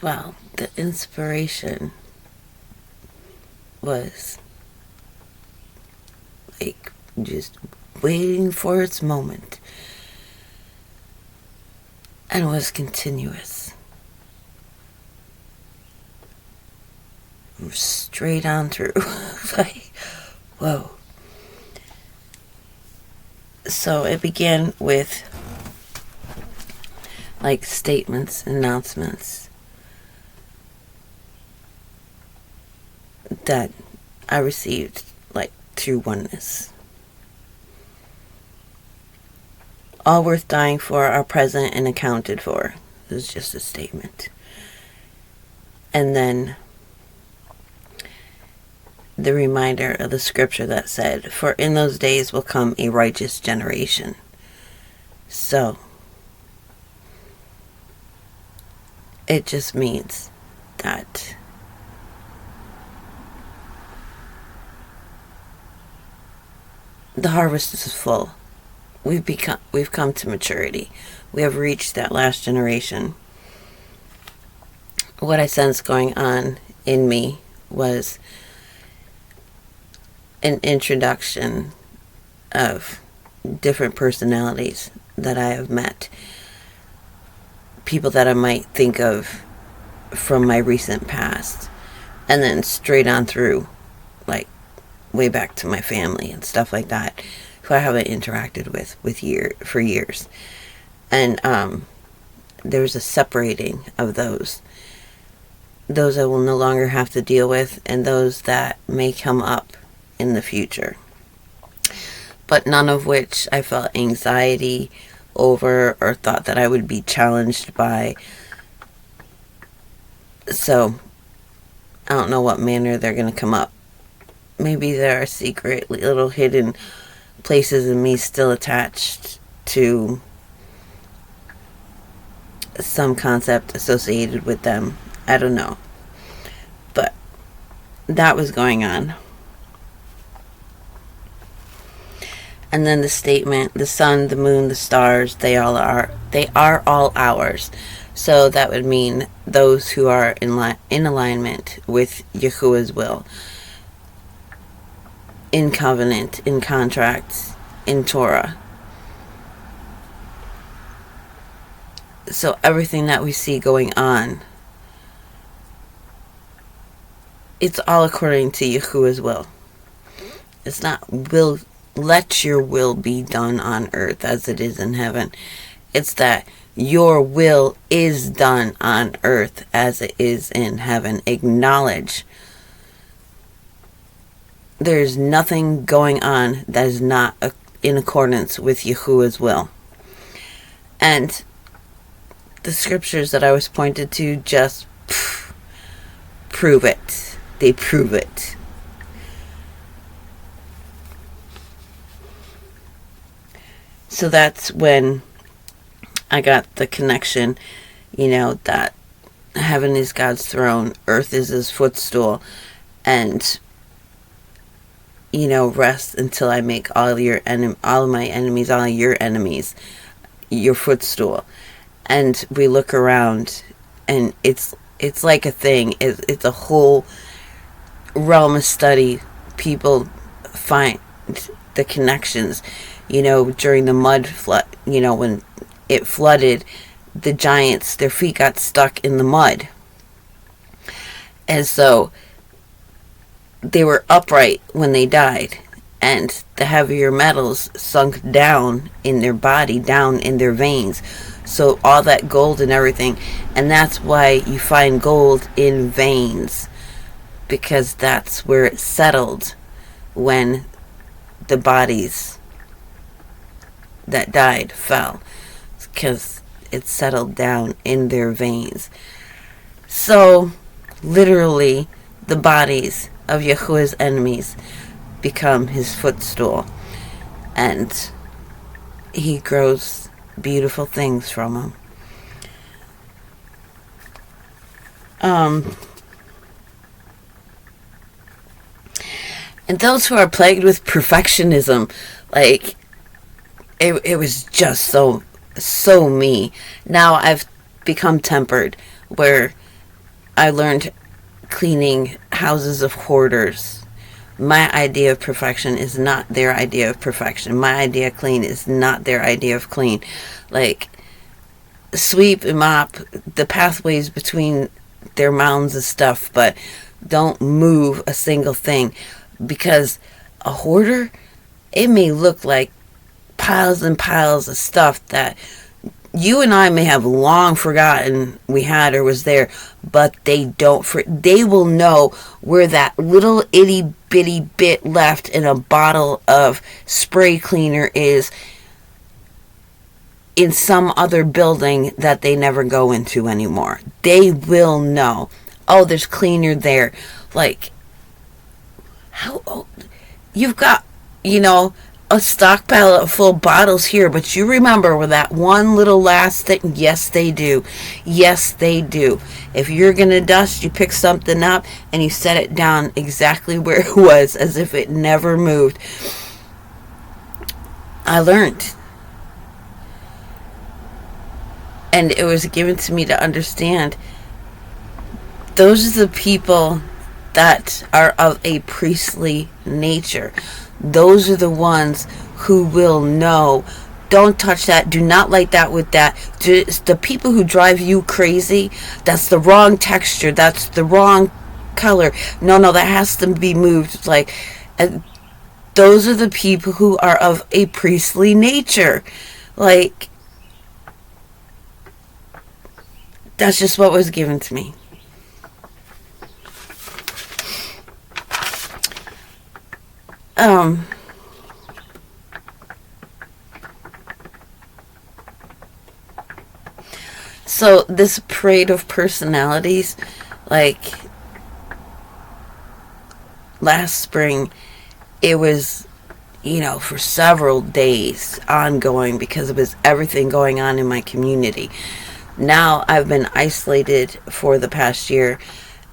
Well, the inspiration was like just waiting for its moment, and was continuous. Straight on through. Like, whoa. So it began with like statements, announcements that I received like through oneness. All worth dying for are present and accounted for. It was just a statement. And then the reminder of the scripture that said, "For in those days will come a righteous generation." So it just means that the harvest is full. We've come to maturity. We have reached that last generation. What I sensed going on in me was an introduction of different personalities that I have met. People that I might think of from my recent past. And then straight on through, like way back to my family and stuff like that, who I haven't interacted with for years. And there's a separating of those I will no longer have to deal with, and those that may come up in the future, but none of which I felt anxiety over or thought that I would be challenged by. So I don't know what manner they're going to come up. Maybe there are secret little hidden places in me still attached to some concept associated with them. I don't know. But that was going on. And then the statement, the sun, the moon, the stars, they are all ours. So that would mean those who are in alignment with Yahuwah's will, in covenant, in contracts, in Torah. So everything that we see going on, it's all according to Yahuwah's will. It's not will. Let your will be done on earth as it is in heaven. It's that your will is done on earth as it is in heaven. Acknowledge there's nothing going on that is not in accordance with Yahuwah's will. And the scriptures that I was pointed to just prove it. They prove it. So that's when I got the connection, that heaven is God's throne, earth is his footstool, and, rest until I make all of my enemies, all of your enemies, your footstool. And we look around, and it's like a thing. It's a whole realm of study. People find the connections. During the mud flood, when it flooded, the giants, their feet got stuck in the mud. And so they were upright when they died. And the heavier metals sunk down in their body, down in their veins. So all that gold and everything. And that's why you find gold in veins. Because that's where it settled when the bodies that died fell, because it settled down in their veins. So literally the bodies of Yahuwah's enemies become his footstool, and he grows beautiful things from them. And those who are plagued with perfectionism, like, it was just so me. Now I've become tempered, where I learned cleaning houses of hoarders. My idea of perfection is not their idea of perfection. My idea of clean is not their idea of clean. Like, sweep and mop the pathways between their mounds of stuff, but don't move a single thing. Because a hoarder, it may look like piles and piles of stuff that you and I may have long forgotten we had or was there, but they don't. They will know where that little itty bitty bit left in a bottle of spray cleaner is in some other building that they never go into anymore. They will know. Oh, there's cleaner there. Like, how? Oh, you've got, a stockpile of full bottles here, but you remember with that one little last thing. Yes, they do. Yes, they do. If you're gonna dust, you pick something up and you set it down exactly where it was, as if it never moved. I learned, and it was given to me to understand. Those are the people that are of a priestly nature. Those are the ones who will know. Don't touch that. Do not light that with that. Just the people who drive you crazy, that's the wrong texture. That's the wrong color. No, that has to be moved. Like, those are the people who are of a priestly nature. Like, that's just what was given to me. So this parade of personalities, like last spring, it was, for several days ongoing because it was everything going on in my community. Now I've been isolated for the past year,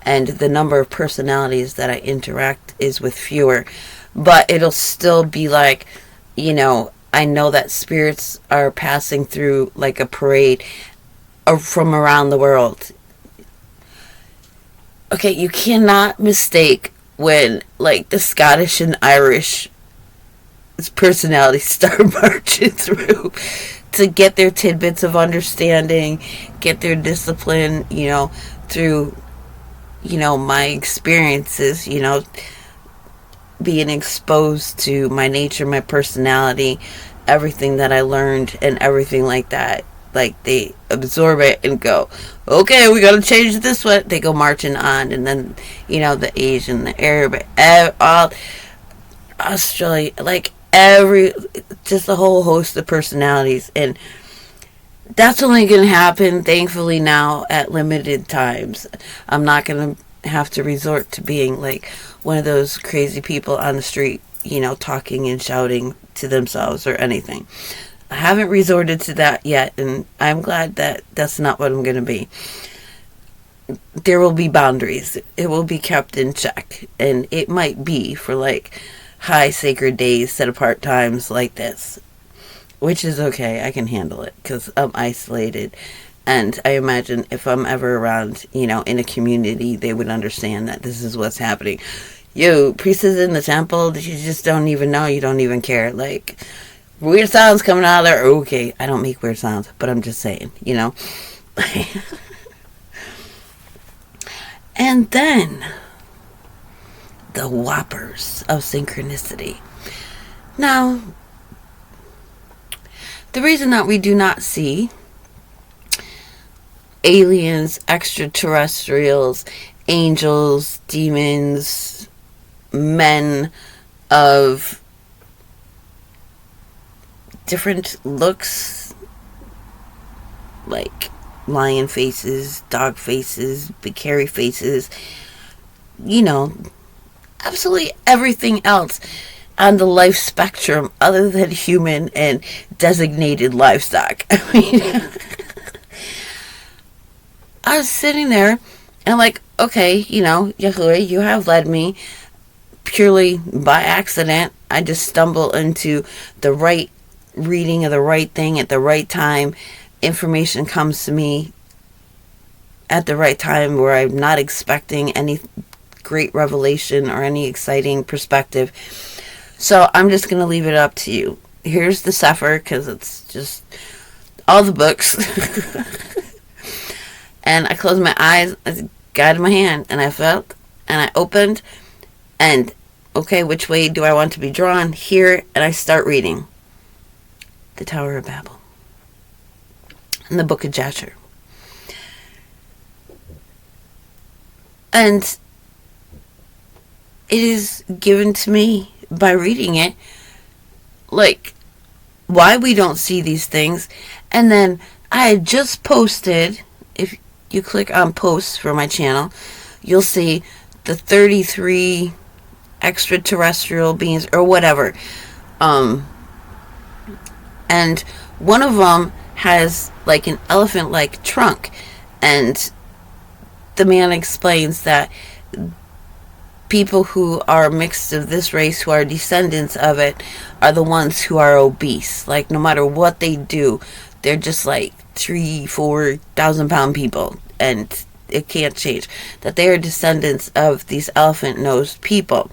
and the number of personalities that I interact is with fewer. But it'll still be like, I know that spirits are passing through like a parade from around the world. Okay, you cannot mistake when, like, the Scottish and Irish personalities start marching through to get their tidbits of understanding, get their discipline, through, my experiences, being exposed to my nature, my personality, everything that I learned and everything like that. Like, they absorb it and go, okay, we gotta change this one. They go marching on. And then, the Asian, the Arab, all Australia, like just a whole host of personalities. And that's only gonna happen, thankfully, now at limited times. I'm not gonna have to resort to being like one of those crazy people on the street, talking and shouting to themselves or anything. I haven't resorted to that yet, and I'm glad that that's not what I'm going to be. There will be boundaries. It will be kept in check, and it might be for like high sacred days, set apart times like this, which is okay. I can handle it because I'm isolated, and I imagine if I'm ever around, in a community, they would understand that this is what's happening. You, priestess in the temple, you just don't even know. You don't even care. Like, weird sounds coming out of there. Okay, I don't make weird sounds, but I'm just saying, And then, the whoppers of synchronicity. Now, the reason that we do not see aliens, extraterrestrials, angels, demons, men of different looks, like lion faces, dog faces, big hairy faces, absolutely everything else on the life spectrum other than human and designated livestock. I mean, I was sitting there and like, okay, Yahuwah, you have led me purely by accident. I just stumble into the right reading of the right thing at the right time. Information comes to me at the right time where I'm not expecting any great revelation or any exciting perspective. So I'm just going to leave it up to you. Here's the Sefer, because it's just all the books. And I closed my eyes, I guided my hand, and I felt, and I opened, and okay, which way do I want to be drawn? Here, and I start reading the Tower of Babel in the book of Jasher. And it is given to me by reading it, like, why we don't see these things. And then I had just posted, if you click on posts for my channel, you'll see the 33 extraterrestrial beings or whatever. And one of them has like an elephant-like trunk, and the man explains that people who are mixed of this race, who are descendants of it, are the ones who are obese. Like, no matter what they do, they're just like 3,000-4,000 pound people, and it can't change. That they are descendants of these elephant-nosed people.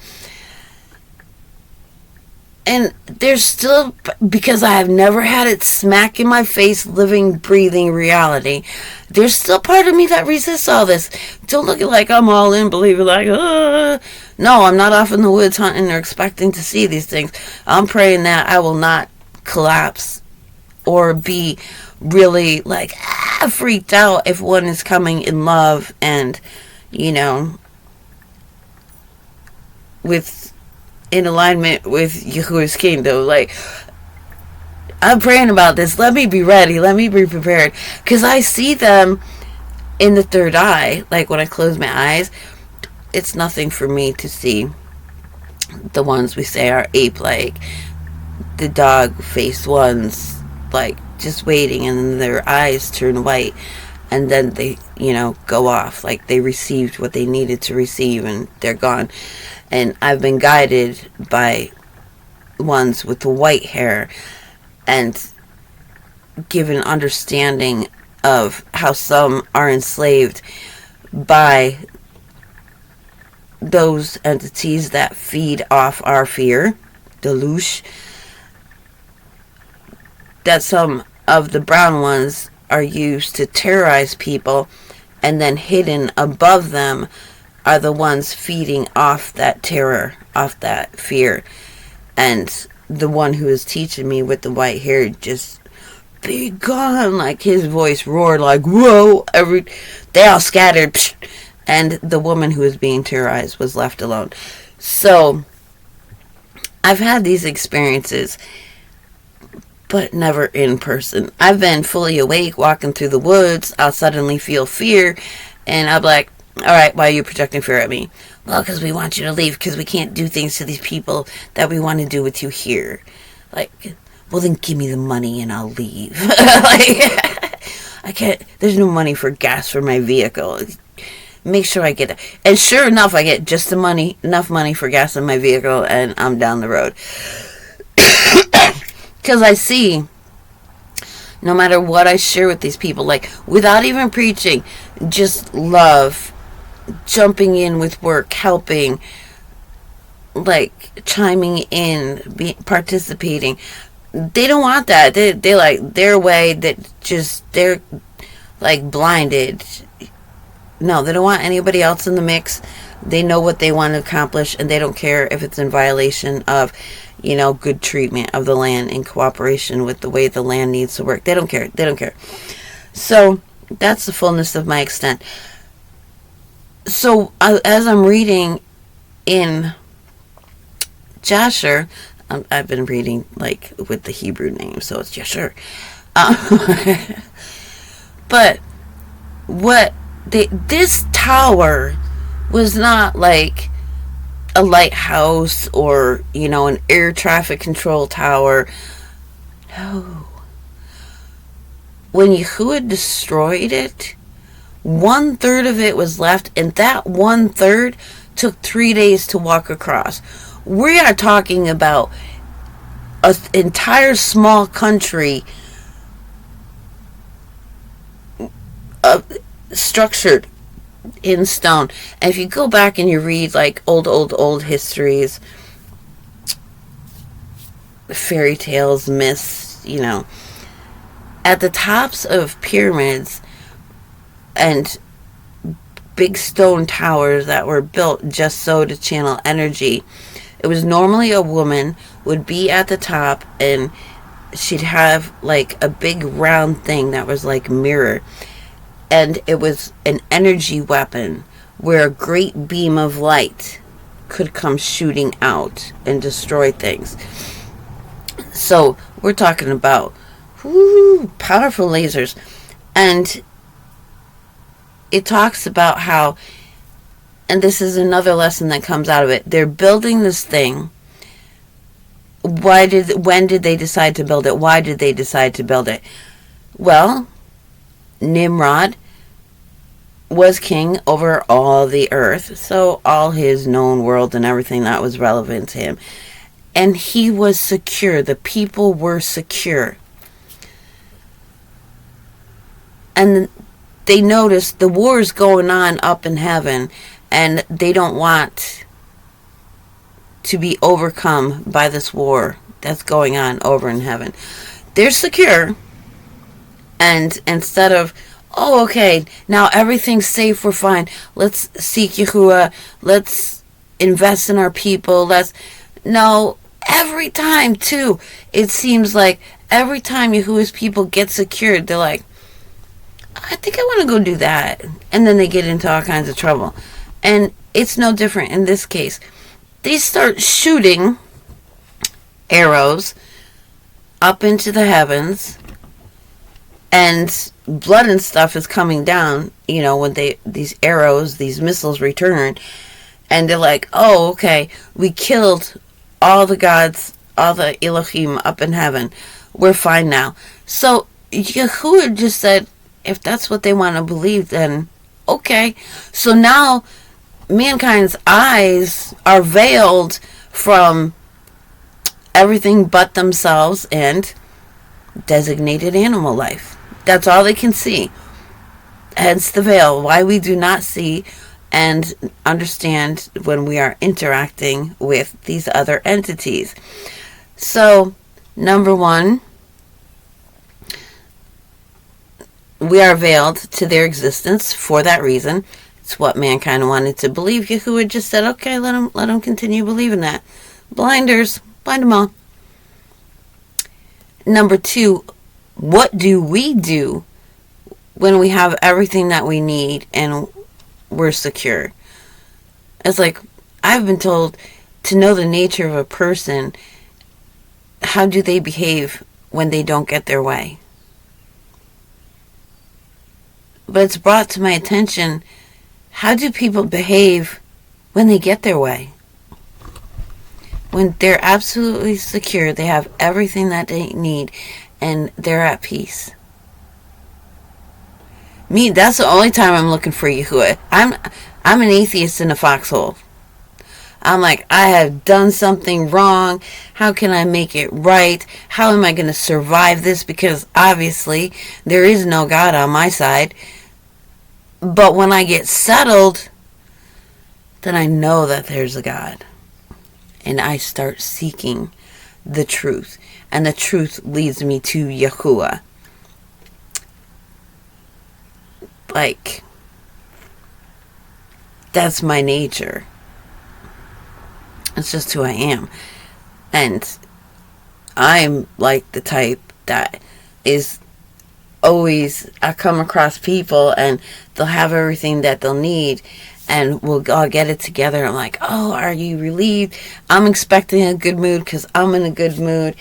And there's still, because I have never had it smack in my face, living, breathing reality, there's still part of me that resists all this. Don't look at like I'm all in, believe it, like, no, I'm not off in the woods hunting or expecting to see these things. I'm praying that I will not collapse or be really like freaked out if one is coming in love and, you know, in alignment with Yahuwah's kingdom. Like, I'm praying about this. Let me be ready. Let me be prepared. Because I see them in the third eye. Like, when I close my eyes, it's nothing for me to see the ones we say are ape-like. The dog-faced ones, like, just waiting, and then their eyes turn white. And then they, you know, go off. Like, they received what they needed to receive, and they're gone. And I've been guided by ones with the white hair and given understanding of how some are enslaved by those entities that feed off our fear, deluge. That some of the brown ones are used to terrorize people, and then hidden above them are the ones feeding off that terror, off that fear. And the one who is teaching me with the white hair just, be gone, like his voice roared like, whoa, they all scattered, and the woman who was being terrorized was left alone. So I've had these experiences, but never in person. I've been fully awake, walking through the woods. I'll suddenly feel fear, and I'm like, alright, why are you projecting fear at me? Well, because we want you to leave, because we can't do things to these people that we want to do with you here. Like, well, then give me the money and I'll leave. Like, I can't, there's no money for gas for my vehicle. Make sure I get it. And sure enough, I get just enough money for gas in my vehicle, and I'm down the road. Because I see, no matter what I share with these people, like, without even preaching, just love, jumping in with work, helping, like, chiming in, participating. They don't want that. They like their way, that just, they're like blinded. No, they don't want anybody else in the mix. They know what they want to accomplish, and they don't care if it's in violation of, you know, good treatment of the land in cooperation with the way the land needs to work. They don't care. They don't care. So that's the fullness of my extent. So as I'm reading in Jasher, I've been reading like with the Hebrew name, so it's Jasher. But this tower was not like a lighthouse or, you know, an air traffic control tower. No. When Yahuwah destroyed it, 1/3 of it was left, and that 1/3 took 3 days to walk across. We are talking about an entire small country structured in stone. And if you go back and you read like old histories, fairy tales, myths, at the tops of pyramids and big stone towers that were built just so to channel energy, it was normally a woman would be at the top, and she'd have like a big round thing that was like mirror, and it was an energy weapon where a great beam of light could come shooting out and destroy things. So we're talking about powerful lasers. And it talks about how, and this is another lesson that comes out of it, they're building this thing. When did they decide to build it? Why did they decide to build it? Well, Nimrod was king over all the earth, so all his known world and everything that was relevant to him. And he was secure. The people were secure. And they noticed the war's going on up in heaven, and they don't want to be overcome by this war that's going on over in heaven. They're secure, and instead of, oh, okay, now everything's safe, we're fine, let's seek Yahuwah, let's invest in our people, no, every time too, it seems like every time Yahuwah's people get secured, they're like, I think I want to go do that. And then they get into all kinds of trouble. And it's no different in this case. They start shooting arrows up into the heavens, and blood and stuff is coming down, when these arrows, these missiles return, and they're like, oh, okay, we killed all the gods, all the Elohim up in heaven. We're fine now. So Yahuwah just said, if that's what they want to believe, then okay. So now mankind's eyes are veiled from everything but themselves and designated animal life. That's all they can see. Hence the veil. Why we do not see and understand when we are interacting with these other entities. So, number one, we are veiled to their existence for that reason. It's what mankind wanted to believe. Yahuwah just said, okay, let them continue believing that. Blinders, blind them all. Number two, what do we do when we have everything that we need and we're secure? It's like, I've been told to know the nature of a person. How do they behave when they don't get their way? But it's brought to my attention, how do people behave when they get their way? When they're absolutely secure, they have everything that they need, and they're at peace. Me, that's the only time I'm looking for Yahuwah. I'm an atheist in a foxhole. I'm like, I have done something wrong. How can I make it right? How am I going to survive this? Because obviously there is no God on my side. But when I get settled, then I know that there's a God. And I start seeking the truth. And the truth leads me to Yahuwah. Like, that's my nature. It's just who I am. And I'm like the type that is always, I come across people and they'll have everything that they'll need, and we'll all get it together. I'm like, oh, are you relieved? I'm expecting a good mood because I'm in a good mood,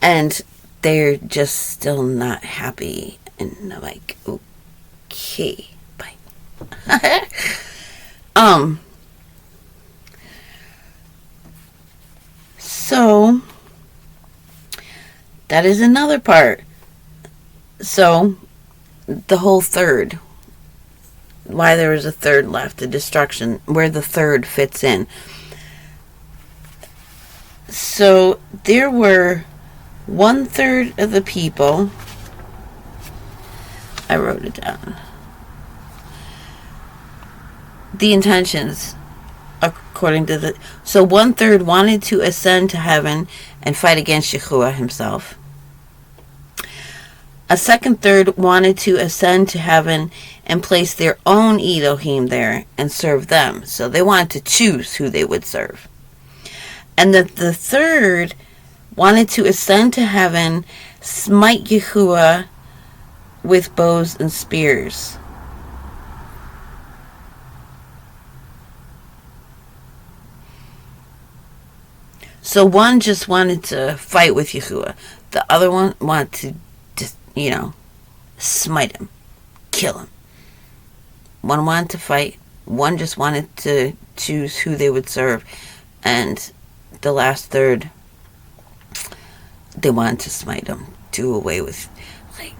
and they're just still not happy. And I'm like, okay, bye. So that is another part. So the whole third, why there was a third left, the destruction, where the third fits in. So there were 1/3 of the people, I wrote it down, the intentions according to the... So 1/3 wanted to ascend to heaven and fight against Yahuwah himself. A second third wanted to ascend to heaven and place their own Elohim there and serve them. So they wanted to choose who they would serve. And the third wanted to ascend to heaven, smite Yahuwah with bows and spears. So one just wanted to fight with Yahuwah. The other one wanted to just, smite him, kill him. One wanted to fight. One just wanted to choose who they would serve. And the last third, they wanted to smite him, do away with, like,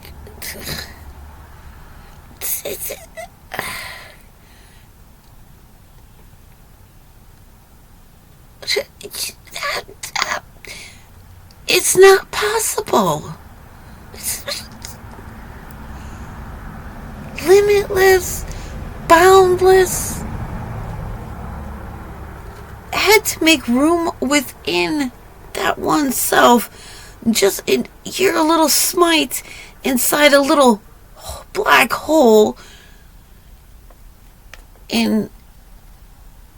it's not possible. It's limitless, boundless. Had to make room within that oneself. Just you're a little smite inside a little black hole in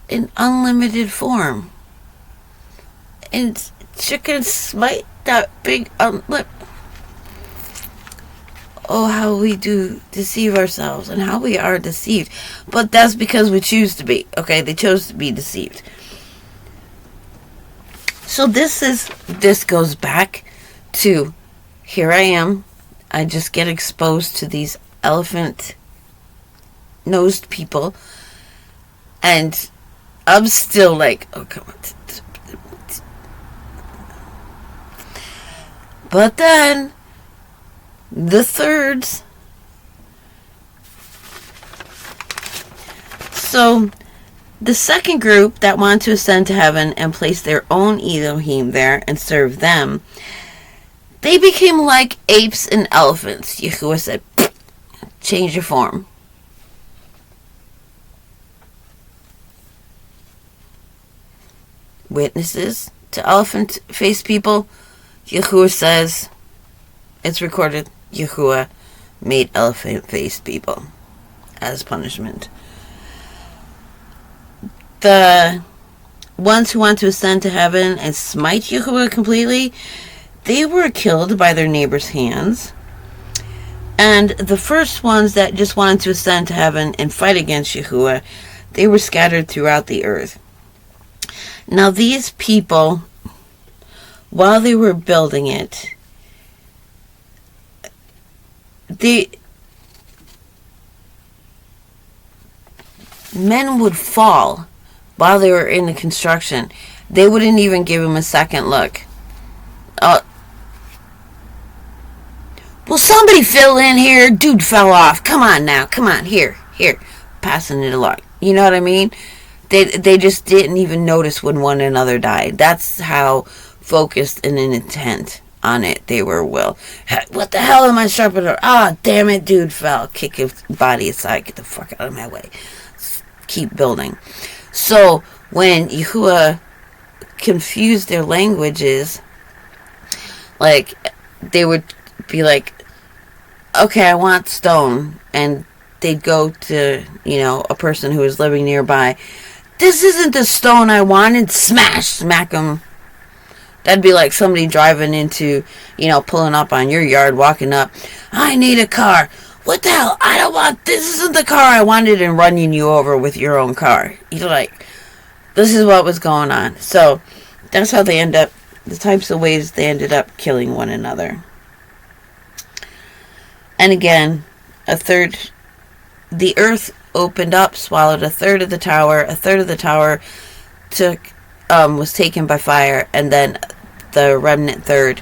unlimited form. And you can smite that big Oh, how we do deceive ourselves and how we are deceived. But that's because we choose to be. Okay, they chose to be deceived. So this goes back to, here I am. I just get exposed to these elephant-nosed people. And I'm still like, oh, come on. But then, the thirds. So, the second group that wanted to ascend to heaven and place their own Elohim there and serve them, they became like apes and elephants. Yahuwah said, change your form. Witnesses to elephant-faced people, Yahuwah says, it's recorded, Yahuwah made elephant-faced people as punishment. The ones who want to ascend to heaven and smite Yahuwah completely, they were killed by their neighbors' hands. And the first ones that just wanted to ascend to heaven and fight against Yahuwah, they were scattered throughout the earth. Now these people, while they were building it, men would fall while they were in the construction. They wouldn't even give him a second look. Will somebody fill in here? Dude fell off. Come on now. Come on. Here. Passing it along. You know what I mean? They just didn't even notice when one another died. That's how focused and intent on it they were. Will, what the hell am I sharpening? Ah, damn it, dude fell. Kick his body aside. Get the fuck out of my way. Keep building. So when Yahuwah confused their languages, like they would be like, okay, I want stone, and they'd go to a person who was living nearby. This isn't the stone I wanted. Smack them. That'd be like somebody driving into, pulling up on your yard, walking up. I need a car. What the hell? I don't want, this isn't the car I wanted, and running you over with your own car. You're like, this is what was going on. So that's how they end up, the types of ways they ended up killing one another. And again, the earth opened up, swallowed a third of the tower. A third of the tower was taken by fire, and then the remnant third,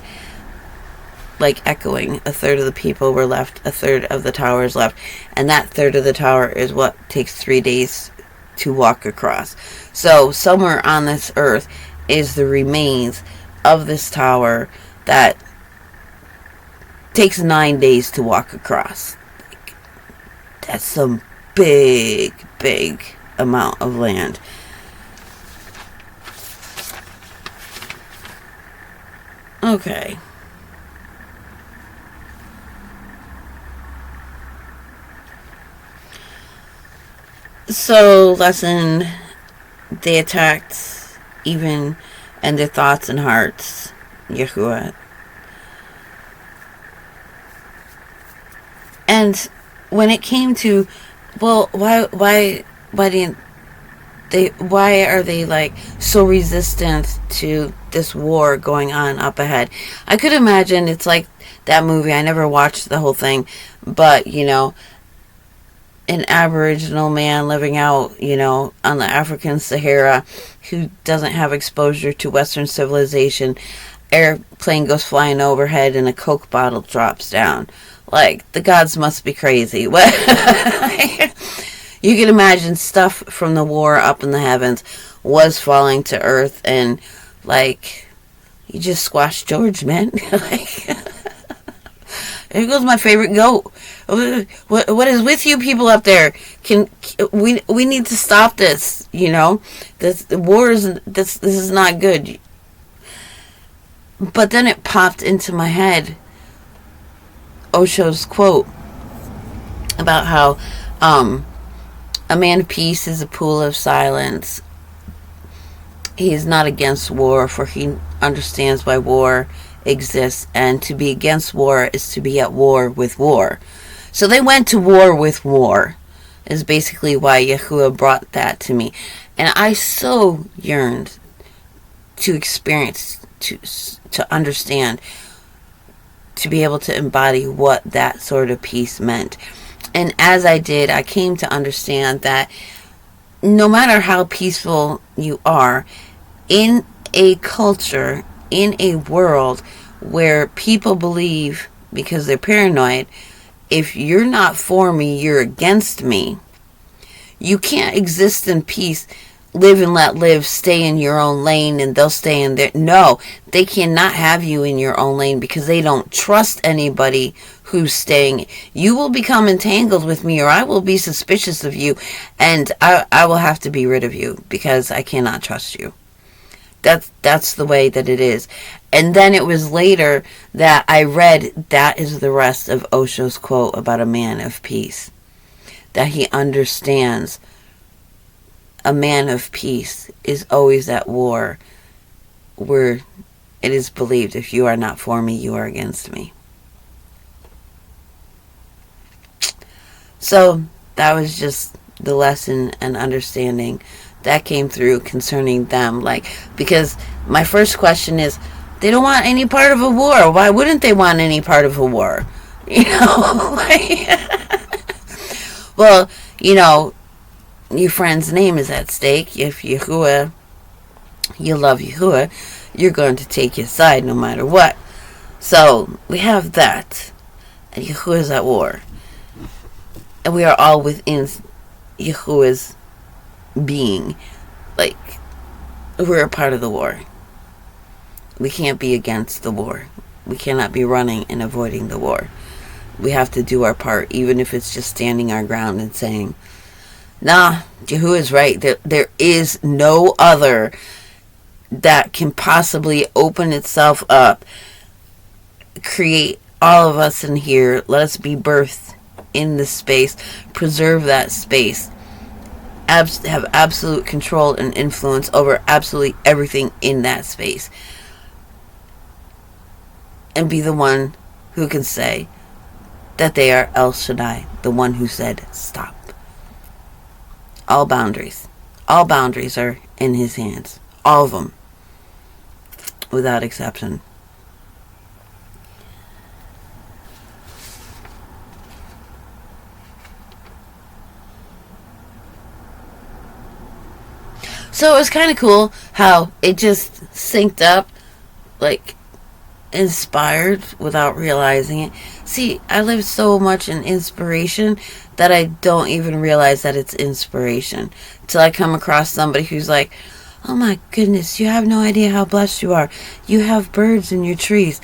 like echoing, a third of the people were left, a third of the tower is left, and that third of the tower is what takes 3 days to walk across. So somewhere on this earth is the remains of this tower that takes 9 days to walk across. That's some big amount of land. Okay. So, lesson, they attacked even in their thoughts and hearts, Yahuwah. And when it came to, well, why are they like so resistant to this war going on up ahead? I could imagine it's like that movie. I never watched the whole thing, but an Aboriginal man living out, on the African Sahara who doesn't have exposure to Western civilization. Airplane goes flying overhead and a Coke bottle drops down. Like, the gods must be crazy. What? You can imagine stuff from the war up in the heavens was falling to earth, and like, you just squashed George, man. Like, here goes my favorite goat. What is with you people up there? We need to stop this? This war is this is not good. But then it popped into my head Osho's quote about how a man of peace is a pool of silence. He is not against war, for he understands why war exists, and to be against war is to be at war with war. So they went to war with war, is basically why Yahuwah brought that to me. And I so yearned to experience, to understand, to be able to embody what that sort of peace meant. And as I did, I came to understand that no matter how peaceful you are, in a culture, in a world where people believe, because they're paranoid, if you're not for me, you're against me, you can't exist in peace, live and let live, stay in your own lane and they'll stay in their... No, they cannot have you in your own lane because they don't trust anybody who's staying. You will become entangled with me, or I will be suspicious of you, and I will have to be rid of you because I cannot trust you. That's the way that it is. And then it was later that I read that is the rest of Osho's quote about a man of peace. That he understands a man of peace is always at war, where it is believed if you are not for me, you are against me. So that was just the lesson and understanding that came through concerning them. Like, because my first question is, they don't want any part of a war. Why wouldn't they want any part of a war? Well, your friend's name is at stake. If Yahuwah, you love Yahuwah, you're going to take his side no matter what. So we have that. And Yahuwah is at war. And we are all within Yahuwah's being. Like, we're a part of the war. We can't be against the war. We cannot be running and avoiding the war. We have to do our part, even if it's just standing our ground and saying, nah, Yahuwah is right. There is no other that can possibly open itself up, create all of us in here, let us be birthed in this space, preserve that space, have absolute control and influence over absolutely everything in that space, and be the one who can say that they are El Shaddai, the one who said stop. All boundaries are in his hands, all of them, without exception. So it was kind of cool how it just synced up, like, inspired without realizing it. See, I live so much in inspiration that I don't even realize that it's inspiration till I come across somebody who's like, oh my goodness, you have no idea how blessed you are. You have birds in your trees.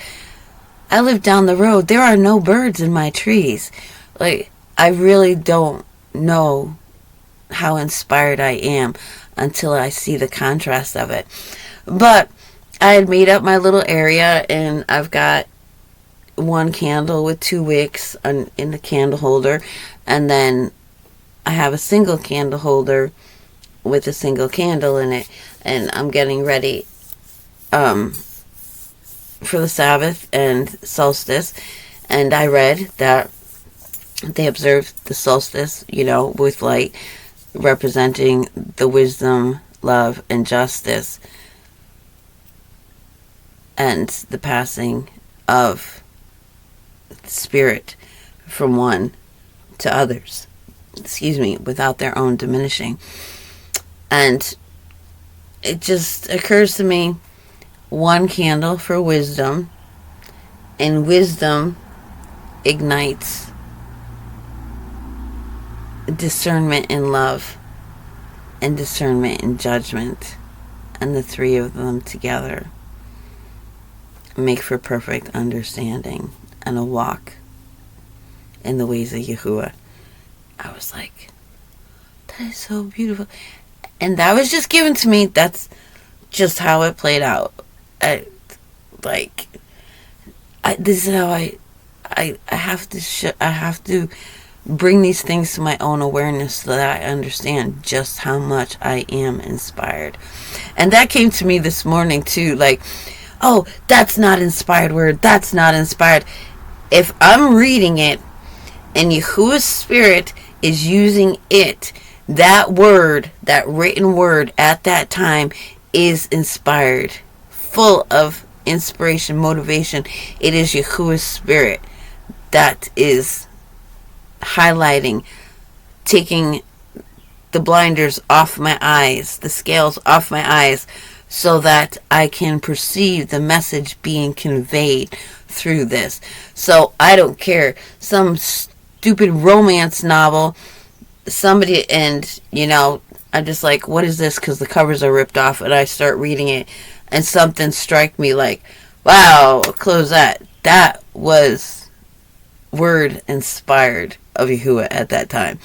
I live down the road. There are no birds in my trees. Like, I really don't know how inspired I am until I see the contrast of it. But I had made up my little area, and I've got one candle with 2 wicks in the candle holder, and then I have a single candle holder with a single candle in it, and I'm getting ready for the Sabbath and solstice. And I read that they observed the solstice, with light, representing the wisdom, love, and justice, and the passing of spirit from one to others, without their own diminishing. And it just occurs to me, one candle for wisdom, and wisdom ignites discernment in love and discernment in judgment, and the 3 of them together make for perfect understanding and a walk in the ways of Yahuwah. I was like, that is so beautiful. And that was just given to me. That's just how it played out. This is how I have to I have to bring these things to my own awareness so that I understand just how much I am inspired. And that came to me this morning too, like, oh, that's not inspired word, that's not inspired. If I'm reading it and Yahuwah's Spirit is using it, that word, that written word at that time is inspired, full of inspiration, motivation. It is Yahuwah's Spirit that is highlighting, taking the blinders off my eyes, the scales off my eyes, so that I can perceive the message being conveyed through this. So I don't care, some stupid romance novel, somebody, and I'm just like, what is this? Because the covers are ripped off, and I start reading it, and something strike me like, wow, close that. That was word inspired of Yahuwah at that time.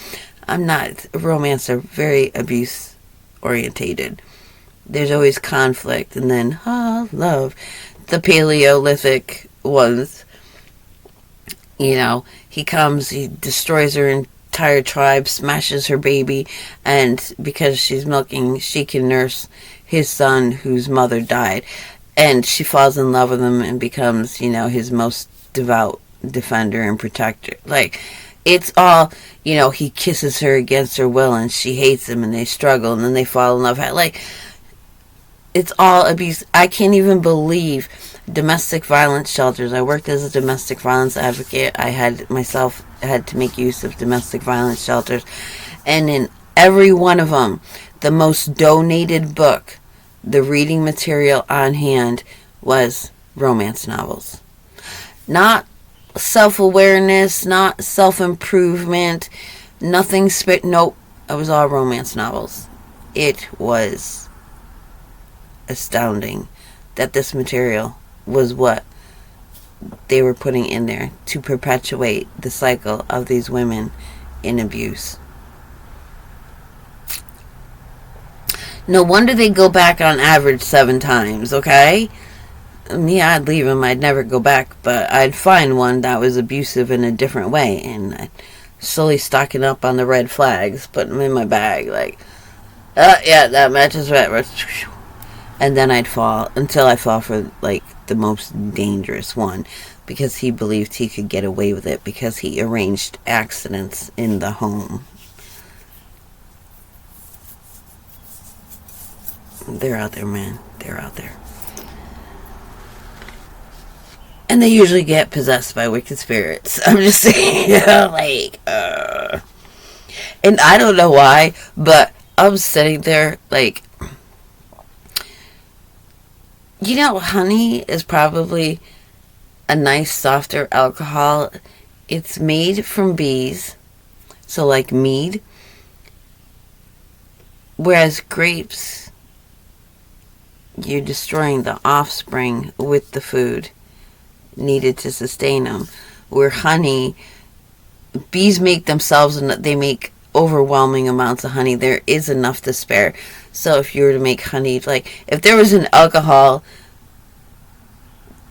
I'm not, romance are very abuse orientated. There's always conflict, and then love. The Paleolithic ones, he comes, he destroys her entire tribe, smashes her baby, and because she's milking, she can nurse his son whose mother died, and she falls in love with him and becomes, his most devout defender and protector. Like, it's all, he kisses her against her will, and she hates him, and they struggle, and then they fall in love. Like, it's all abuse. I can't even believe domestic violence shelters. I worked as a domestic violence advocate. I had to make use of domestic violence shelters, and in every one of them, the most donated book, the reading material on hand, was romance novels. Not self-awareness, not self-improvement, nothing nope, it was all romance novels. It was astounding that this material was what they were putting in there to perpetuate the cycle of these women in abuse. No wonder they go back on average 7 times, okay? Yeah, I'd leave him. I'd never go back, but I'd find one that was abusive in a different way, and I'd slowly stocking up on the red flags, put them in my bag, like, yeah, that matches right. And then I'd fall until I fall for, like, the most dangerous one, because he believed he could get away with it because he arranged accidents in the home. They're out there, man. They're out there. And they usually get possessed by wicked spirits. I'm just saying, And I don't know why, but I'm sitting there, like, honey is probably a nice, softer alcohol. It's made from bees, so like mead. Whereas grapes, you're destroying the offspring with the food needed to sustain them. Where honey, bees make themselves, and they make overwhelming amounts of honey. There is enough to spare. So if you were to make honey, like if there was an alcohol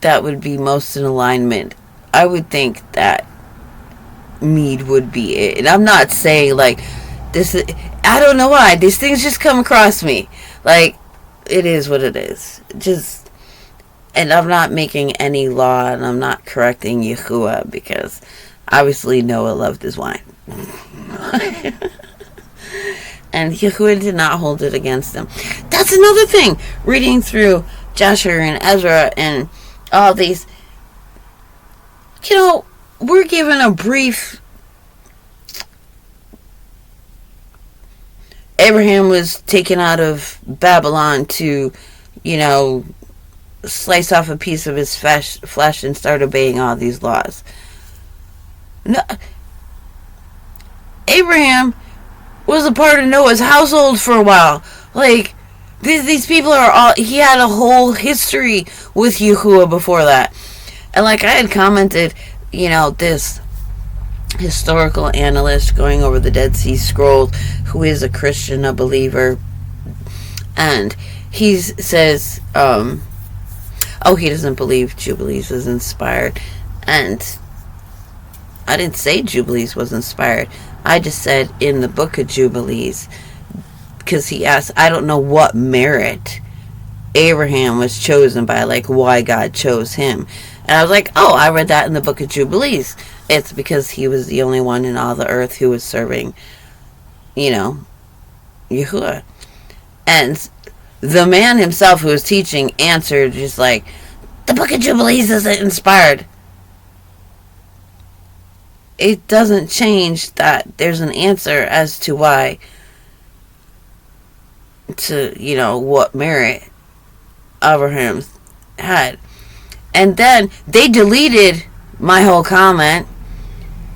that would be most in alignment, I would think that mead would be it. And I'm not saying like this is, I don't know why these things just come across me. Like, it is what it is. Just, and I'm not making any law, and I'm not correcting Yahuwah, because obviously Noah loved his wine. And Yahuwah did not hold it against him. That's another thing. Reading through Joshua and Ezra and all these, we're given a brief. Abraham was taken out of Babylon to, slice off a piece of his flesh and start obeying all these laws. No, Abraham was a part of Noah's household for a while. Like, these people are all, he had a whole history with Yahuwah before that. And like I had commented, this historical analyst going over the Dead Sea Scrolls, who is a Christian, a believer, and he says, he doesn't believe Jubilees was inspired. And I didn't say Jubilees was inspired. I just said in the book of Jubilees, because he asked, I don't know what merit Abraham was chosen by, like why God chose him. And I was like, I read that in the book of Jubilees. It's because he was the only one in all the earth who was serving, Yahuwah. And the man himself who was teaching answered just like, the book of Jubilees isn't inspired. It doesn't change that there's an answer as to why, to, what merit Abraham had. And then they deleted my whole comment,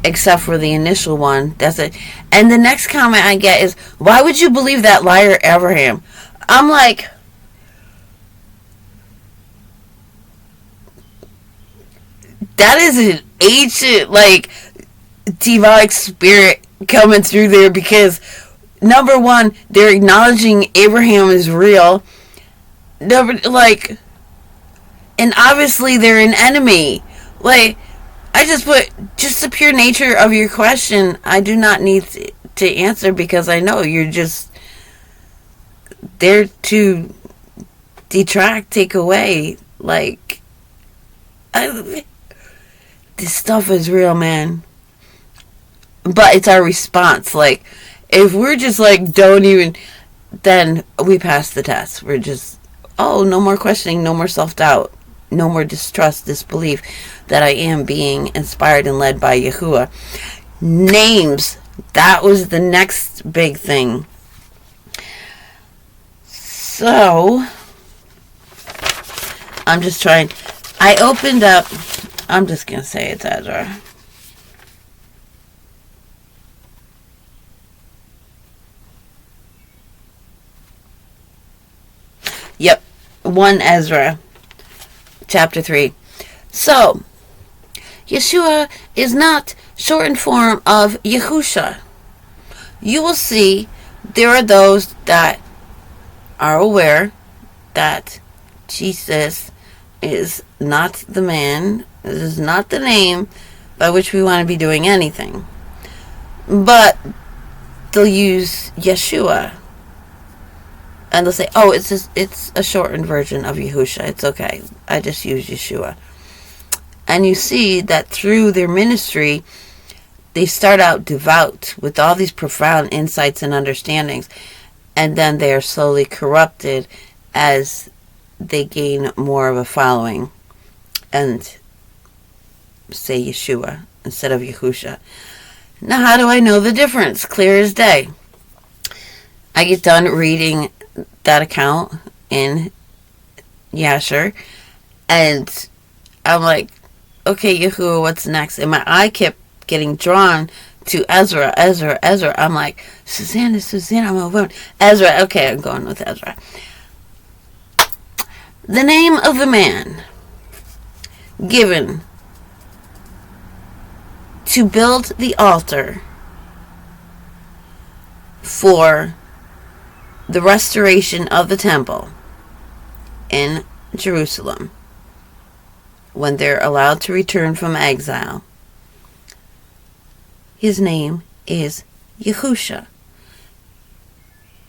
except for the initial one. That's it. And the next comment I get is, why would you believe that liar Abraham? I'm like, that is an ancient, like, demonic spirit coming through there, because number one, they're acknowledging Abraham is real. And obviously they're an enemy. Like, I just put, just the pure nature of your question, I do not need to answer, because I know you're just there to detract, take away. Like, this stuff is real, man. But it's our response. Like, if we're just like, don't even, then we pass the test. We're just, no more questioning, no more self-doubt, no more distrust, disbelief that I am being inspired and led by Yahuwah. Names. That was the next big thing. So, I'm just trying. I opened up, I'm just going to say it's Ezra. Yep, 1 Ezra, chapter 3. So, Yeshua is not shortened form of Yahusha. You will see there are those that are aware that Jesus is not the man, this is not the name by which we want to be doing anything. But they'll use Yeshua. And they'll say, it's a shortened version of Yahusha. It's okay. I just use Yeshua. And you see that through their ministry, they start out devout with all these profound insights and understandings. And then they are slowly corrupted as they gain more of a following and say Yeshua instead of Yahusha. Now, how do I know the difference? Clear as day. I get done reading that account in Yasher, and I'm like, okay, Yahuwah, what's next? And my eye kept getting drawn to Ezra. I'm like, Susanna, I'm over Ezra. Okay, I'm going with Ezra. The name of the man given to build the altar for the restoration of the temple in Jerusalem, when they're allowed to return from exile. His name is Yahusha.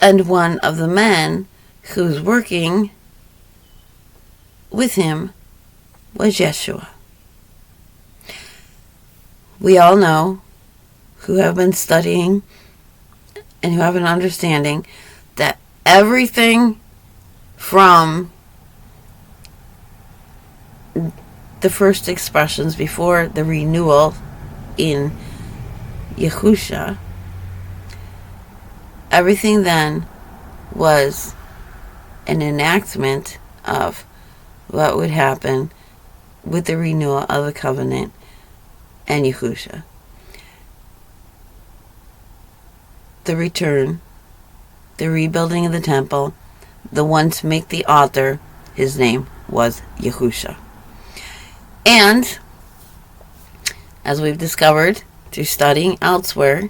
And one of the men who's working with him was Yeshua. We all know, who have been studying and who have an understanding, that everything from the first expressions before the renewal in Yahusha, everything then was an enactment of what would happen with the renewal of the covenant and Yahusha. The return, the rebuilding of the temple, the one to make the altar, his name was Yahusha. And, as we've discovered through studying elsewhere,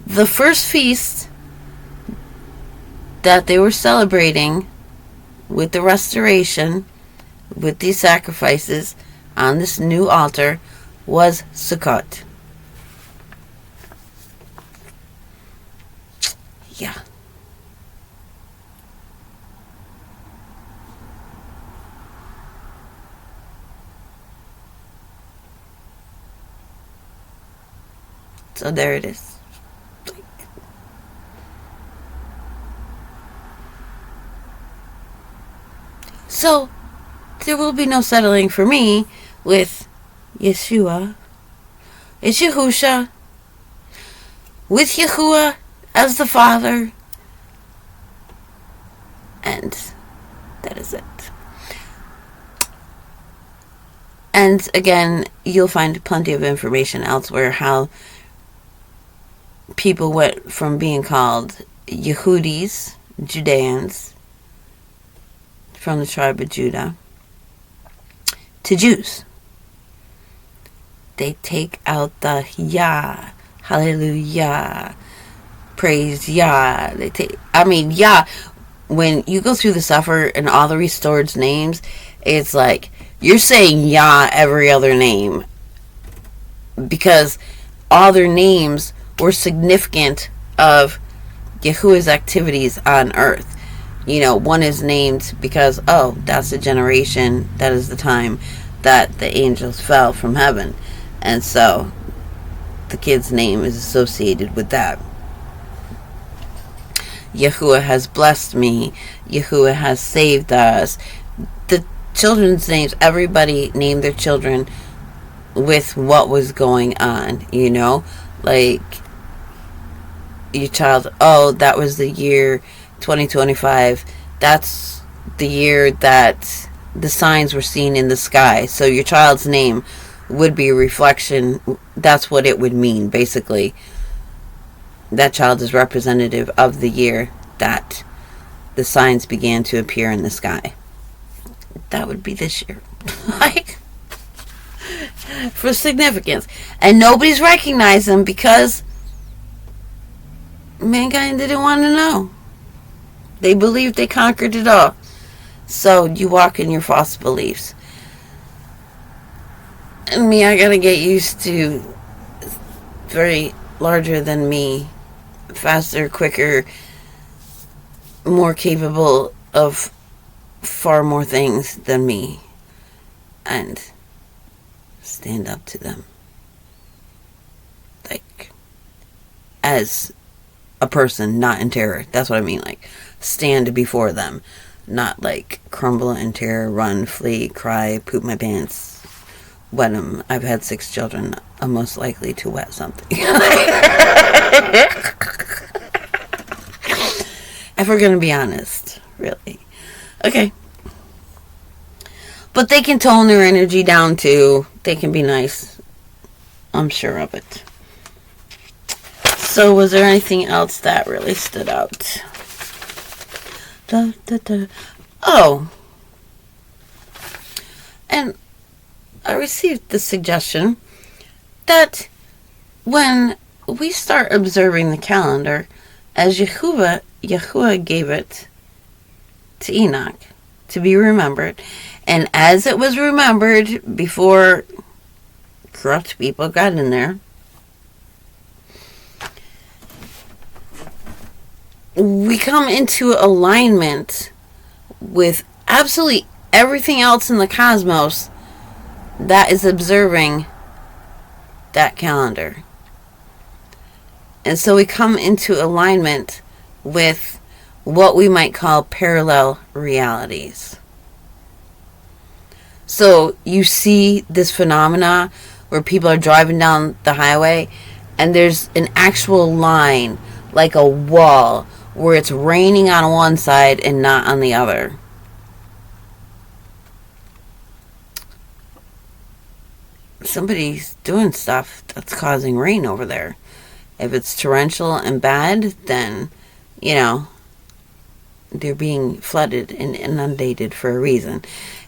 the first feast that they were celebrating with the restoration, with these sacrifices on this new altar, was Sukkot. Yeah. So there it is. So there will be no settling for me with Yeshua. It's Yahusha. With Yahuwah as the Father. And that is it. And again, you'll find plenty of information elsewhere how people went from being called Yehudis, Judeans, from the tribe of Judah, to Jews. They take out the Yah, hallelujah, praise Yah. Yah, when you go through the Sefer and all the restored names, it's like you're saying Yah every other name, because all their names were significant of Yahuwah's activities on earth. You know, one is named because, that's the generation, that is the time that the angels fell from heaven. And so the kid's name is associated with that. Yahuwah has blessed me. Yahuwah has saved us. The children's names, everybody named their children with what was going on, you know? Like, your child, that was the year 2025. That's the year that the signs were seen in the sky. So your child's name would be a reflection. That's what it would mean, basically. That child is representative of the year that the signs began to appear in the sky. That would be this year. Like, for significance. And nobody's recognized them because mankind didn't want to know. They believed they conquered it all. So you walk in your false beliefs. And me, I gotta get used to very larger than me, faster, quicker, more capable of far more things than me, and stand up to them. Like, as a person, not in terror. That's what I mean. Like, stand before them. Not like crumble in terror, run, flee, cry, poop my pants, wet them. I've had 6 children. I'm most likely to wet something. If we're going to be honest, really. Okay. But they can tone their energy down too. They can be nice. I'm sure of it. So was there anything else that really stood out? Oh. And I received the suggestion that when we start observing the calendar, as Yahuwah gave it to Enoch to be remembered. And as it was remembered before corrupt people got in there, we come into alignment with absolutely everything else in the cosmos that is observing that calendar. And so we come into alignment with what we might call parallel realities. So you see this phenomena where people are driving down the highway and there's an actual line, like a wall, where it's raining on one side and not on the other. Somebody's doing stuff that's causing rain over there. If it's torrential and bad, then, they're being flooded and inundated for a reason.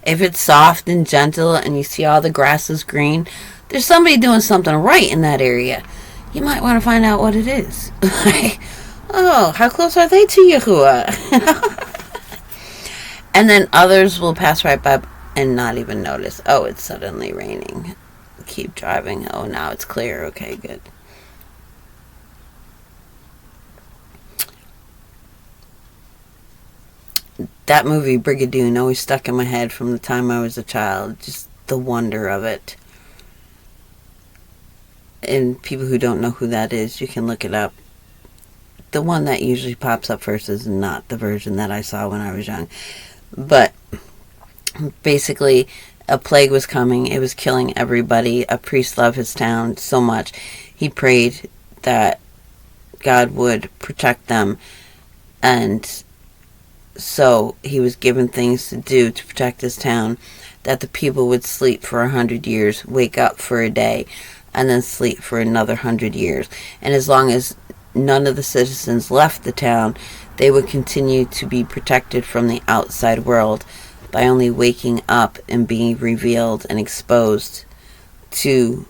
If it's soft and gentle and you see all the grass is green, there's somebody doing something right in that area. You might want to find out what it is. Like, oh, how close are they to Yahuwah? And then others will pass right by and not even notice. Oh, it's suddenly raining. Keep driving. Oh, now it's clear. Okay, good. That movie, Brigadoon, always stuck in my head from the time I was a child. Just the wonder of it. And people who don't know who that is, you can look it up. The one that usually pops up first is not the version that I saw when I was young. But basically, a plague was coming. It was killing everybody. A priest loved his town so much. He prayed that God would protect them. And so he was given things to do to protect his town, that the people would sleep for 100 years, wake up for a day, and then sleep for another 100 years. And as long as none of the citizens left the town, they would continue to be protected from the outside world by only waking up and being revealed and exposed to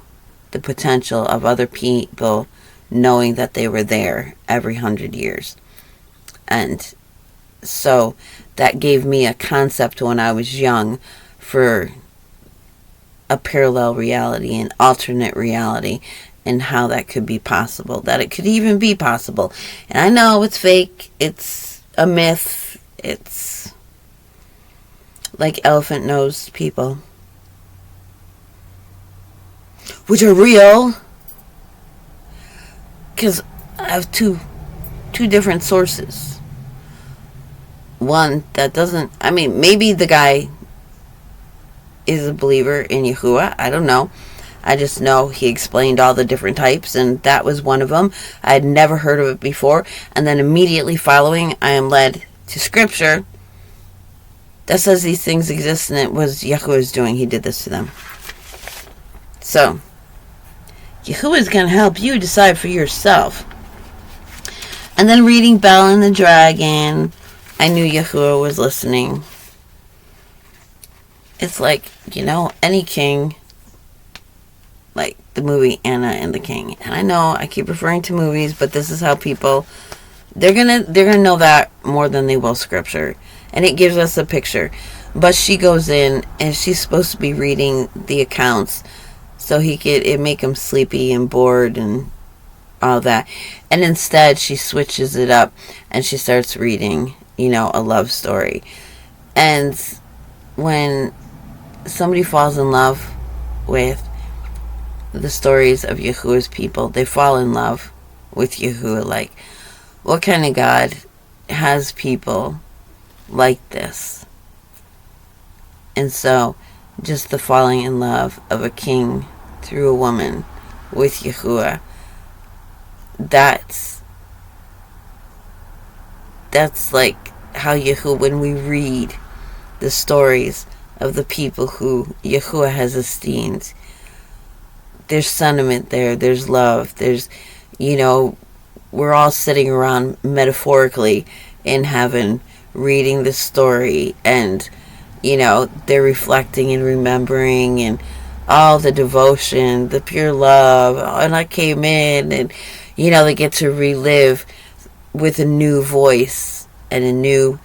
the potential of other people, knowing that they were there every 100 years. And so that gave me a concept when I was young for a parallel reality, an alternate reality, and how that could be possible, that it could even be possible. And I know it's fake, it's a myth, it's like elephant nose people, which are real, because I have two different sources. One that doesn't, maybe the guy is a believer in Yahuwah. I don't know. I just know he explained all the different types, and that was one of them. I had never heard of it before. And then immediately following, I am led to scripture that says these things exist, and it was Yahuwah's doing. He did this to them. So, Yahuwah is going to help you decide for yourself. And then reading Bell and the Dragon, I knew Yahuwah was listening. It's like, any king, like the movie Anna and the King. And I know I keep referring to movies, but this is how people, they're gonna know that more than they will scripture. And it gives us a picture. But she goes in and she's supposed to be reading the accounts so it make him sleepy and bored and all that. And instead she switches it up and she starts reading, a love story. And when somebody falls in love with the stories of Yahuwah's people, they fall in love with Yahuwah. Like, what kind of God has people like this? And so, just the falling in love of a king through a woman with Yahuwah, that's like how Yahuwah, when we read the stories of the people who Yahuwah has esteemed, there's sentiment there, there's love, there's, we're all sitting around metaphorically in heaven reading the story, and they're reflecting and remembering, and all the devotion, the pure love, and I came in, and they get to relive with a new voice and a new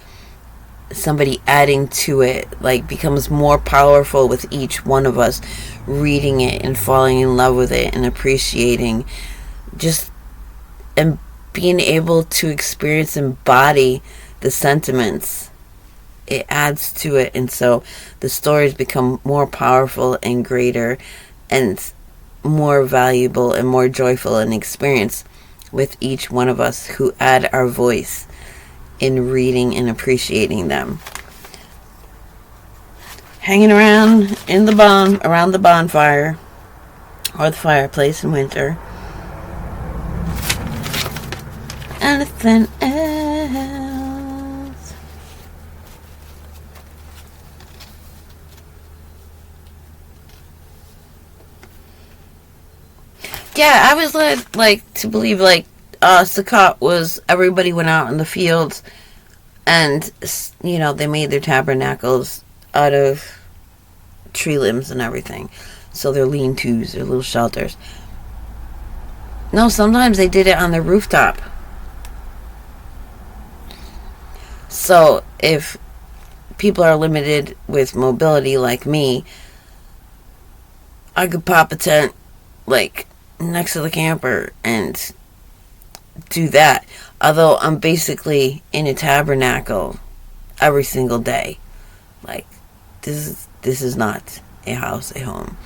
somebody adding to it, like, becomes more powerful with each one of us reading it and falling in love with it and appreciating just and being able to experience and embody the sentiments. It adds to it, and so the stories become more powerful and greater and more valuable and more joyful in experience with each one of us who add our voice in reading and appreciating them. Hanging around around the bonfire or the fireplace in winter. Anything else? Yeah, I was led to believe Sukkot was everybody went out in the fields and they made their tabernacles out of tree limbs and everything. So they're lean-tos, they're little shelters. No, sometimes they did it on the rooftop. So if people are limited with mobility like me, I could pop a tent next to the camper and do that. Although I'm basically in a tabernacle every single day. This is not a house, a home.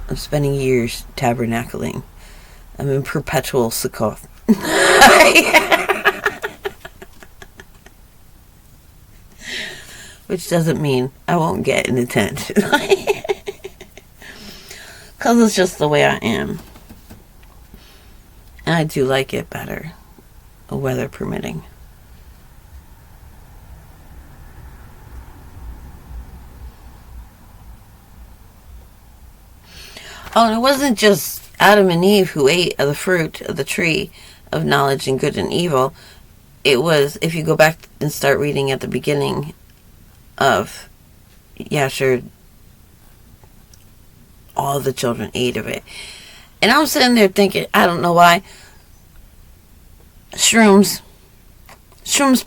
I'm spending years tabernacling. I'm in perpetual Sukkot. Which doesn't mean I won't get in a tent. Because it's just the way I am. And I do like it better, weather permitting. Oh, and it wasn't just Adam and Eve who ate of the fruit of the tree of knowledge and good and evil. It was, if you go back and start reading at the beginning of Yasher, all the children ate of it. And I was sitting there thinking, I don't know why, shrooms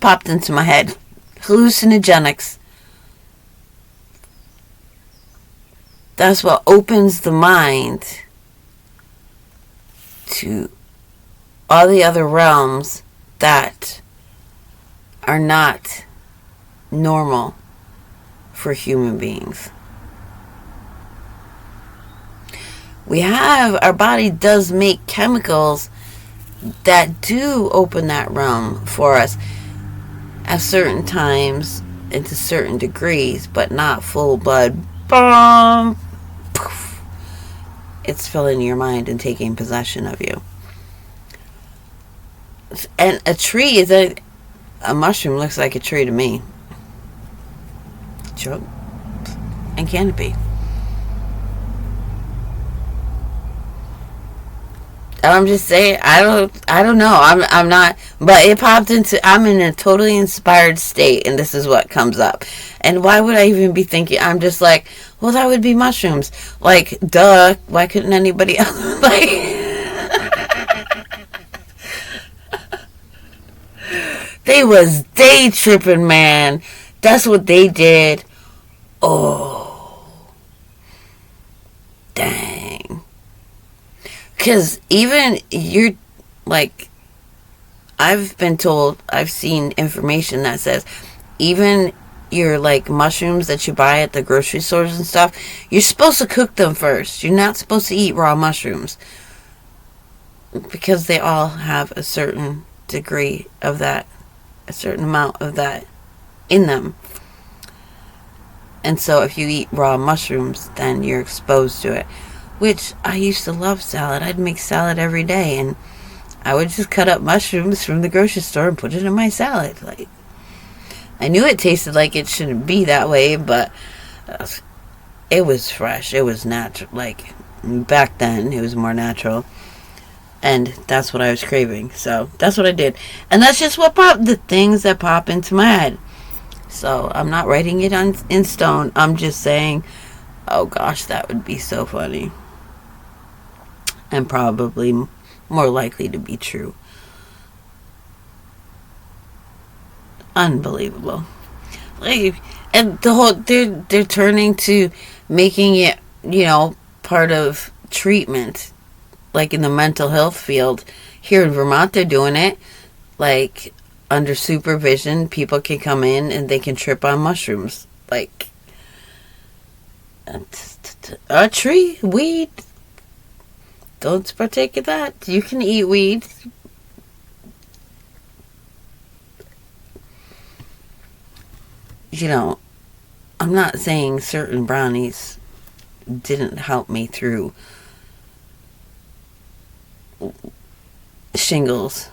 popped into my head. Hallucinogenics. That's what opens the mind to all the other realms that are not normal for human beings. Our body does make chemicals that do open that realm for us at certain times and to certain degrees, but not full blood. Boom! Poof. It's filling your mind and taking possession of you. And a tree is a mushroom looks like a tree to me. Sure. And canopy. I'm just saying, I don't know. I'm not, but it popped into, I'm in a totally inspired state, and this is what comes up. And why would I even be thinking? I'm just like, well, that would be mushrooms. Duh. Why couldn't anybody else? They was day tripping, man. That's what they did. Oh. Dang. Because even I've been told, I've seen information that says even your mushrooms that you buy at the grocery stores and stuff, you're supposed to cook them first. You're not supposed to eat raw mushrooms because they all have a certain degree of that, a certain amount of that in them. And so if you eat raw mushrooms, then you're exposed to it. Which, I used to love salad. I'd make salad every day, and I would just cut up mushrooms from the grocery store and put it in my salad. I knew it tasted like it shouldn't be that way, but it was fresh. It was natural. Back then, it was more natural. And that's what I was craving. So, that's what I did. And that's just what the things that pop into my head. So, I'm not writing it in stone. I'm just saying, oh gosh, that would be so funny. And probably more likely to be true. Unbelievable. Like, and the whole they're turning to making it, part of treatment, like in the mental health field. Here in Vermont, they're doing it. Like, under supervision, people can come in and they can trip on mushrooms. Like, a tree, weed. Don't partake of that. You can eat weed. I'm not saying certain brownies didn't help me through shingles,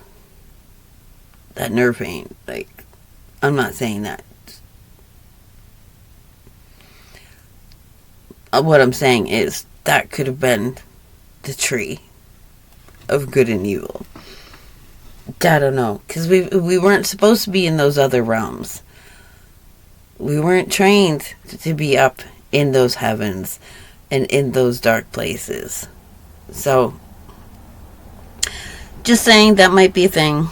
that nerve pain. Like, I'm not saying that. What I'm saying is that could have been the tree of good and evil. I don't know, because we weren't supposed to be in those other realms. We weren't trained to be up in those heavens and in those dark places. So, just saying that might be a thing.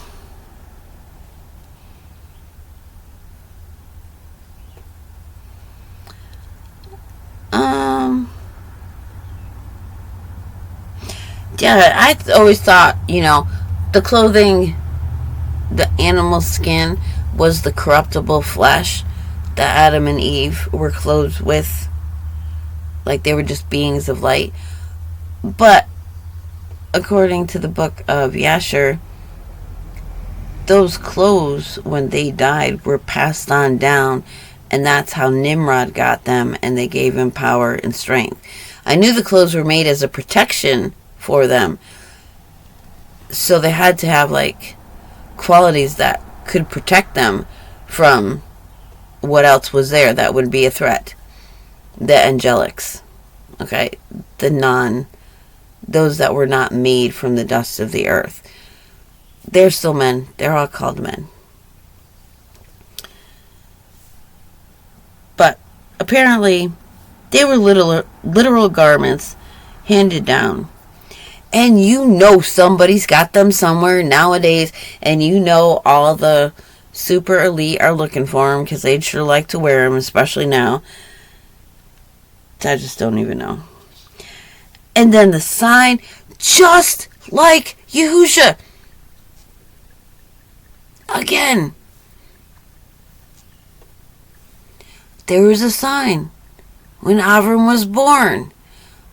Yeah, I always thought, the clothing, the animal skin was the corruptible flesh that Adam and Eve were clothed with. Like, they were just beings of light. But according to the book of Yasher, those clothes, when they died, were passed on down, and that's how Nimrod got them, and they gave him power and strength. I knew the clothes were made as a protection for them, so they had to have, like, qualities that could protect them from what else was there that would be a threat. The angelics, okay? Those that were not made from the dust of the earth. They're still men. They're all called men. But apparently, they were literal garments handed down. And somebody's got them somewhere nowadays, and all the super elite are looking for them because they'd sure like to wear them, especially now. I just don't even know. And then the sign, just like Yahusha. Again, there was a sign when Avram was born.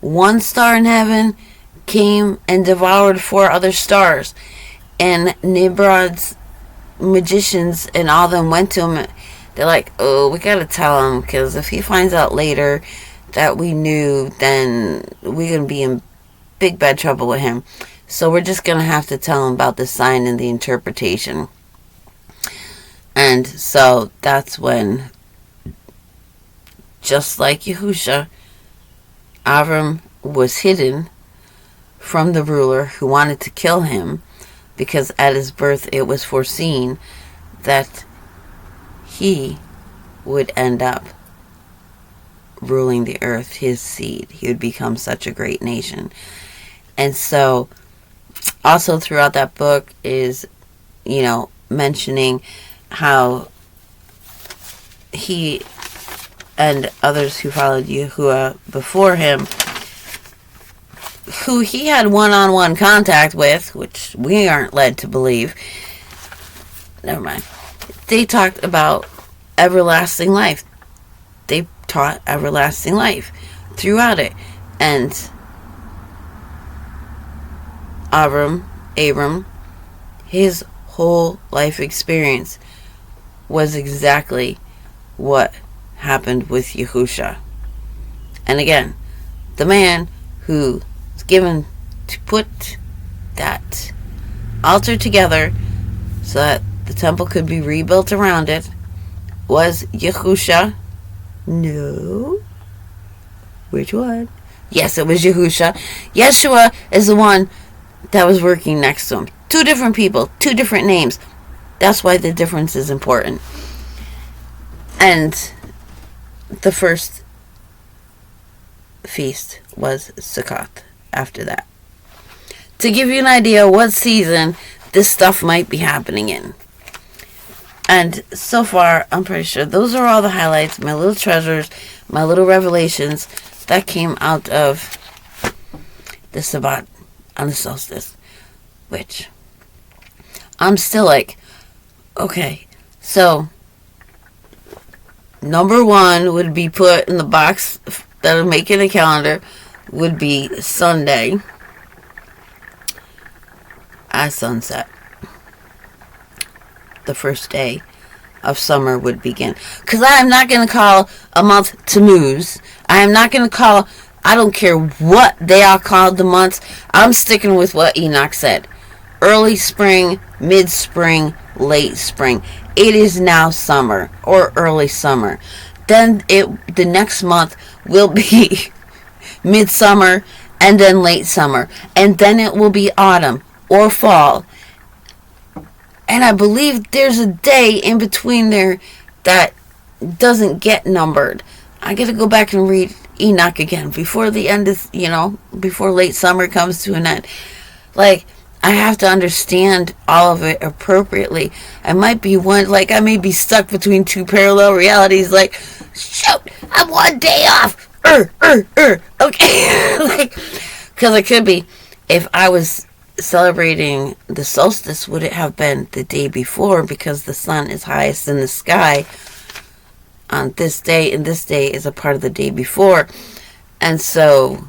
One star in heaven came and devoured 4 other stars, and Nimrod's magicians and all them went to him. They're like, oh, we gotta tell him, because if he finds out later that we knew, then we're gonna be in big bad trouble with him. So we're just gonna have to tell him about the sign and the interpretation. And so that's when, just like Yahusha, Avram was hidden from the ruler who wanted to kill him, because at his birth it was foreseen that he would end up ruling the earth, his seed. He would become such a great nation. And so, also throughout that book is, mentioning how he and others who followed Yahuwah before him, who he had one-on-one contact with, which we aren't led to believe. Never mind. They talked about everlasting life. They taught everlasting life throughout it. And Abram, his whole life experience was exactly what happened with Yahusha. And again, the man who was given to put that altar together so that the temple could be rebuilt around it was Yahusha. No. Which one? Yes, it was Yahusha. Yeshua is the one that was working next to him. 2 different people, 2 different names. That's why the difference is important. And the first feast was Sukkot after that. To give you an idea what season this stuff might be happening in. And so far, I'm pretty sure those are all the highlights, my little treasures, my little revelations that came out of the Sabbat on the solstice. Which, I'm still like, okay, so number one would be put in the box that I'm making a calendar, would be Sunday at sunset. The first day of summer would begin. Because I am not going to call a month Tammuz. I am not going to call, I don't care what they are called the months. I'm sticking with what Enoch said. Early spring, mid-spring, late spring. It is now summer or early summer. Then the next month will be midsummer and then late summer. And then it will be autumn or fall. And I believe there's a day in between there that doesn't get numbered. I got to go back and read Enoch again before the end is, before late summer comes to an end. Like, I have to understand all of it appropriately. I might be I may be stuck between two parallel realities. Like, shoot, I'm one day off. Okay. Because I could be, if I was celebrating the solstice, would it have been the day before because the sun is highest in the sky on this day, and this day is a part of the day before. And so,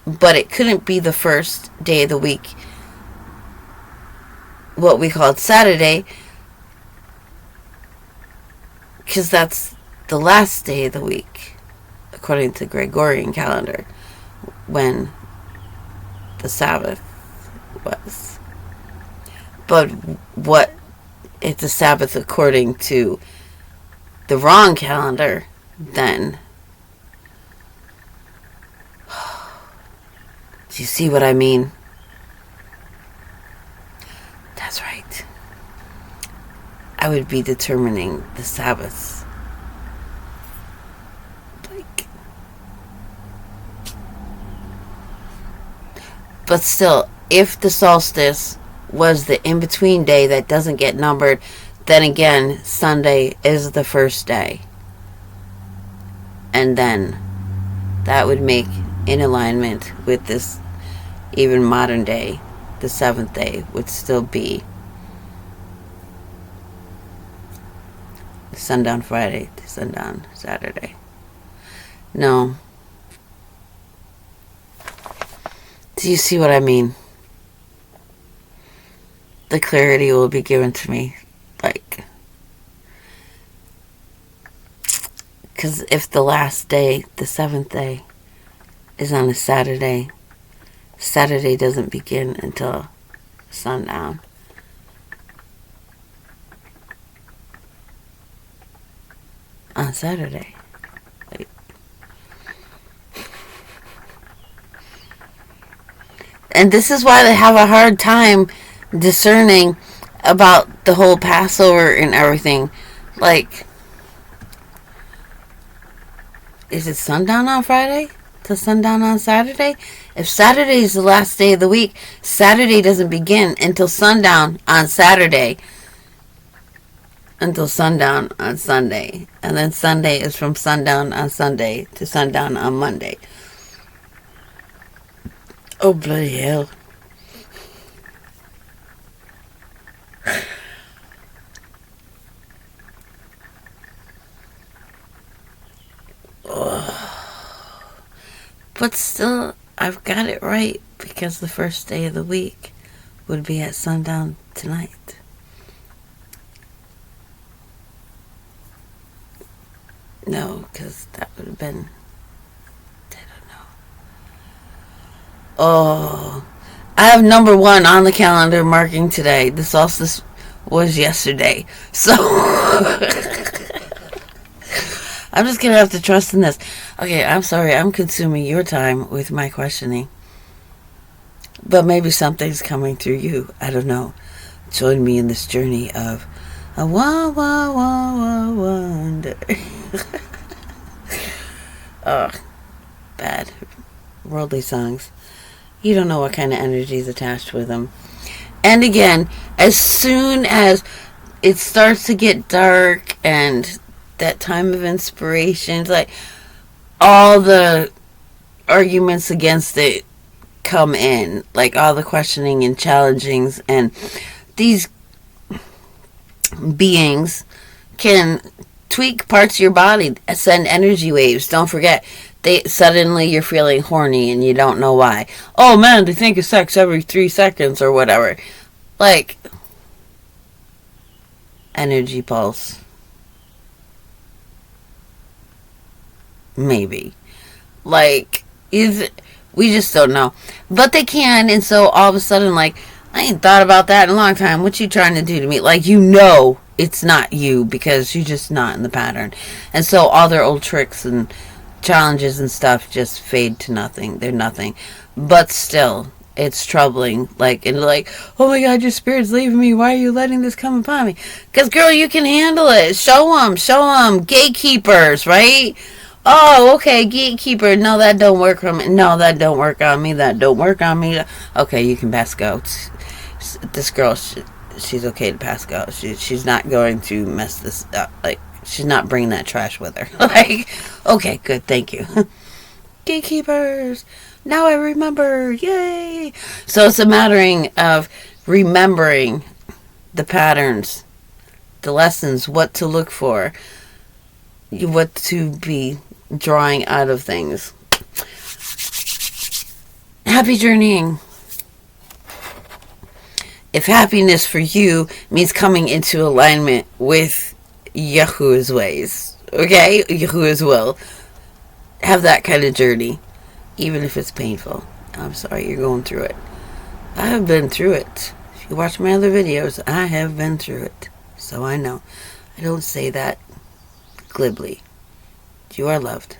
but it couldn't be the first day of the week, what we called Saturday, because that's the last day of the week according to Gregorian calendar, when the Sabbath was. But what it's a Sabbath according to the wrong calendar, then do you see what I mean? That's right. I would be determining the Sabbaths. But still, if the solstice was the in-between day that doesn't get numbered, then again, Sunday is the first day. And then that would make, in alignment with this even modern day, the seventh day would still be sundown Friday to sundown Saturday. No. Do you see what I mean? The clarity will be given to me. Because if the last day, the seventh day, is on a Saturday, Saturday doesn't begin until sundown. On Saturday. And this is why they have a hard time discerning about the whole Passover and everything. Is it sundown on Friday to sundown on Saturday? If Saturday is the last day of the week, Saturday doesn't begin until sundown on Saturday. Until sundown on Sunday. And then Sunday is from sundown on Sunday to sundown on Monday. Oh, bloody hell. But still, I've got it right, because the first day of the week would be at sundown tonight. No, because that would have been, I don't know. Oh, I have number one on the calendar marking today. The solstice was yesterday. So, I'm just going to have to trust in this. Okay, I'm sorry. I'm consuming your time with my questioning. But maybe something's coming through you. I don't know. Join me in this journey of a wonder. Oh, bad. Worldly songs. You don't know what kind of energy is attached with them. And again, as soon as it starts to get dark, and that time of inspiration, it's like all the arguments against it come in, like all the questioning and challengings, and these beings can tweak parts of your body, send energy waves. Don't forget, they suddenly you're feeling horny and you don't know why. Oh man, they think of sex every 3 seconds or whatever. Like, energy pulse. Maybe. Like, we just don't know. But they can, and so all of a sudden, like, I ain't thought about that in a long time. What you trying to do to me? Like, it's not you because you're just not in the pattern. And so all their old tricks and challenges and stuff just fade to nothing. They're nothing. But still, it's troubling. Like, and like, oh my God, your spirit's leaving me. Why are you letting this come upon me? Because, girl, you can handle it. Show them. Gatekeepers, right? Oh, okay, gatekeeper. No, that don't work on me. No, that don't work on me. That don't work on me. Okay, you can pass go. This girl, she's okay to pass go. She's not going to mess this up. Like, she's not bringing that trash with her. Like, okay, good, thank you. Gatekeepers. Now I remember. Yay. So it's a matter of remembering the patterns, the lessons, what to look for, what to be drawing out of things. Happy journeying. If happiness for you means coming into alignment with Yahuwah's ways, okay? Yahuwah's will. Have that kind of journey, even if it's painful. I'm sorry you're going through it. I have been through it. If you watch my other videos, I have been through it. So I know. I don't say that glibly. You are loved.